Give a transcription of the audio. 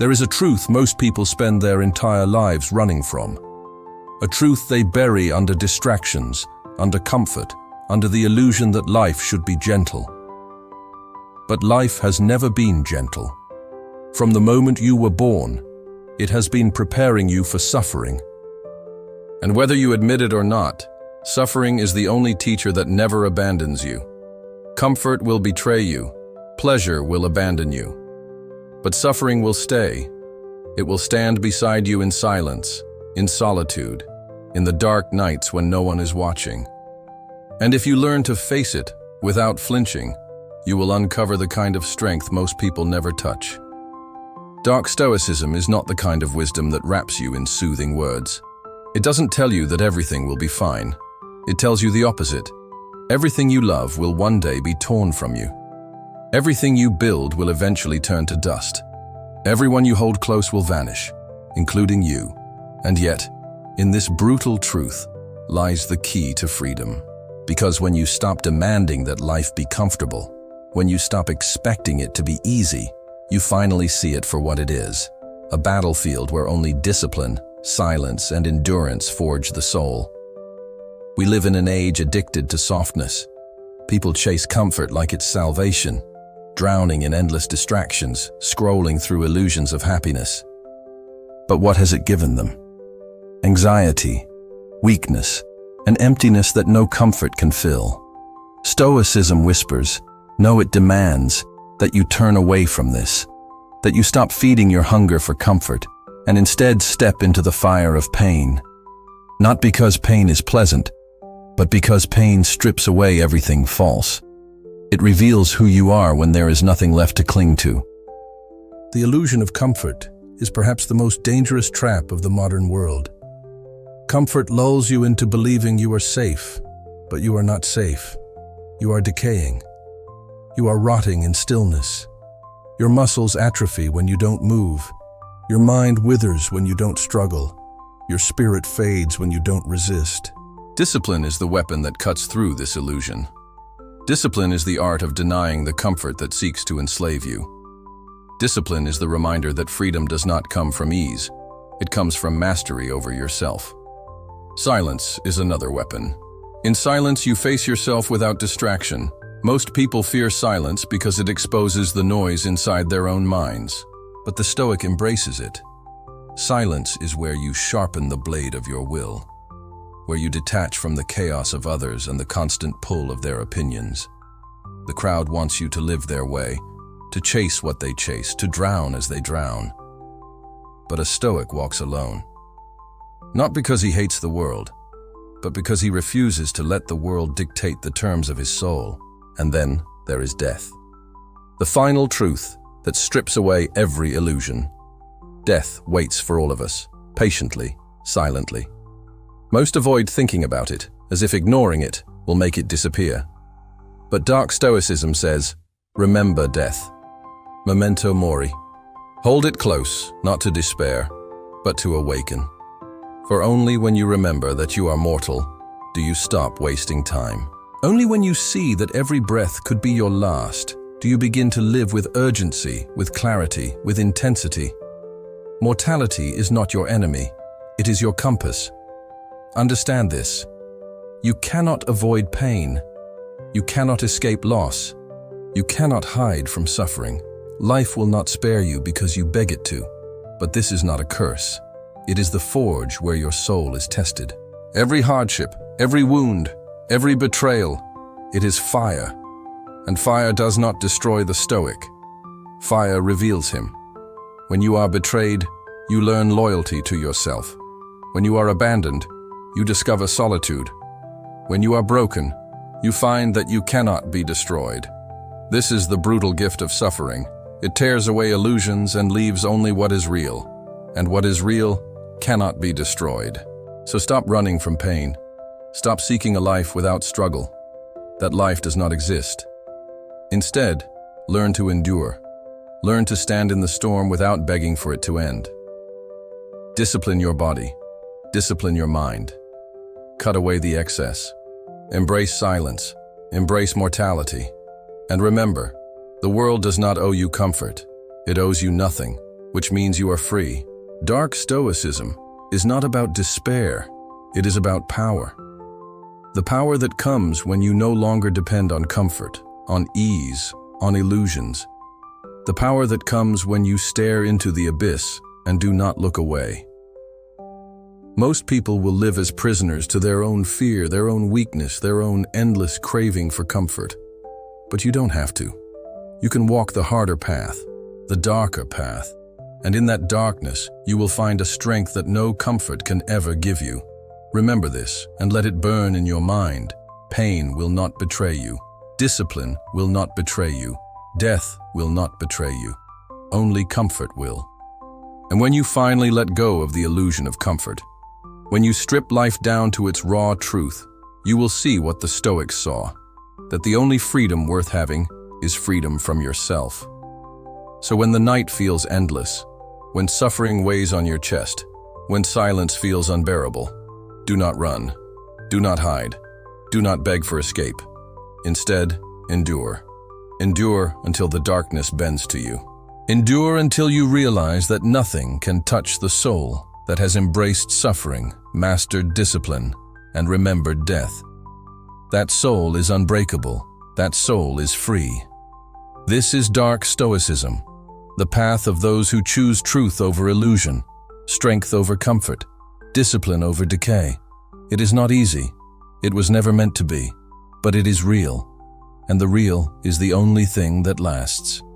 There is a truth most people spend their entire lives running from. A truth they bury under distractions, under comfort, under the illusion that life should be gentle. But life has never been gentle. From the moment you were born, it has been preparing you for suffering. And whether you admit it or not, suffering is the only teacher that never abandons you. Comfort will betray you. Pleasure will abandon you. But suffering will stay. It will stand beside you in silence, in solitude, in the dark nights when no one is watching. And if you learn to face it without flinching, you will uncover the kind of strength most people never touch. Dark Stoicism is not the kind of wisdom that wraps you in soothing words. It doesn't tell you that everything will be fine. It tells you the opposite. Everything you love will one day be torn from you. Everything you build will eventually turn to dust. Everyone you hold close will vanish, including you. And yet, in this brutal truth lies the key to freedom. Because when you stop demanding that life be comfortable, when you stop expecting it to be easy, you finally see it for what it is, a battlefield where only discipline, silence, and endurance forge the soul. We live in an age addicted to softness. People chase comfort like it's salvation, drowning in endless distractions, scrolling through illusions of happiness. But what has it given them? Anxiety, weakness, an emptiness that no comfort can fill. Stoicism whispers, no, it demands that you turn away from this, that you stop feeding your hunger for comfort and instead step into the fire of pain. Not because pain is pleasant, but because pain strips away everything false. It reveals who you are when there is nothing left to cling to. The illusion of comfort is perhaps the most dangerous trap of the modern world. Comfort lulls you into believing you are safe, but you are not safe. You are decaying. You are rotting in stillness. Your muscles atrophy when you don't move. Your mind withers when you don't struggle. Your spirit fades when you don't resist. Discipline is the weapon that cuts through this illusion. Discipline is the art of denying the comfort that seeks to enslave you. Discipline is the reminder that freedom does not come from ease. It comes from mastery over yourself. Silence is another weapon. In silence, you face yourself without distraction. Most people fear silence because it exposes the noise inside their own minds. But the Stoic embraces it. Silence is where you sharpen the blade of your will, where you detach from the chaos of others and the constant pull of their opinions. The crowd wants you to live their way, to chase what they chase, to drown as they drown. But a Stoic walks alone. Not because he hates the world, but because he refuses to let the world dictate the terms of his soul. And then there is death. The final truth that strips away every illusion. Death waits for all of us, patiently, silently. Most avoid thinking about it, as if ignoring it will make it disappear. But Dark Stoicism says, remember death. Memento mori. Hold it close, not to despair, but to awaken. For only when you remember that you are mortal, do you stop wasting time. Only when you see that every breath could be your last, do you begin to live with urgency, with clarity, with intensity. Mortality is not your enemy, it is your compass. Understand this. You cannot avoid pain. You cannot escape loss. You cannot hide from suffering. Life will not spare you because you beg it to. But this is not a curse. It is the forge where your soul is tested. Every hardship, every wound, every betrayal, it is fire. And fire does not destroy the Stoic. Fire reveals him. When you are betrayed, you learn loyalty to yourself. When you are abandoned, you discover solitude. When you are broken, you find that you cannot be destroyed. This is the brutal gift of suffering. It tears away illusions and leaves only what is real. And what is real cannot be destroyed. So stop running from pain. Stop seeking a life without struggle. That life does not exist. Instead, learn to endure. Learn to stand in the storm without begging for it to end. Discipline your body. Discipline your mind. Cut away the excess. Embrace silence. Embrace mortality. And remember, the world does not owe you comfort. It owes you nothing. which means you are free. Dark Stoicism is not about despair, it is about power. The power that comes when you no longer depend on comfort, on ease, on illusions. The power that comes when you stare into the abyss and do not look away. Most people will live as prisoners to their own fear, their own weakness, their own endless craving for comfort. But you don't have to. You can walk the harder path, the darker path, and in that darkness, you will find a strength that no comfort can ever give you. Remember this and let it burn in your mind. Pain will not betray you. Discipline will not betray you. Death will not betray you. Only comfort will. And when you finally let go of the illusion of comfort, when you strip life down to its raw truth, you will see what the Stoics saw, that the only freedom worth having is freedom from yourself. So when the night feels endless, when suffering weighs on your chest, when silence feels unbearable, do not run, do not hide, do not beg for escape. Instead, endure. Endure until the darkness bends to you. Endure until you realize that nothing can touch the soul that has embraced suffering, mastered discipline, and remembered death. That soul is unbreakable. That soul is free. This is Dark Stoicism, the path of those who choose truth over illusion, strength over comfort, discipline over decay. It is not easy. It was never meant to be, but it is real, and the real is the only thing that lasts.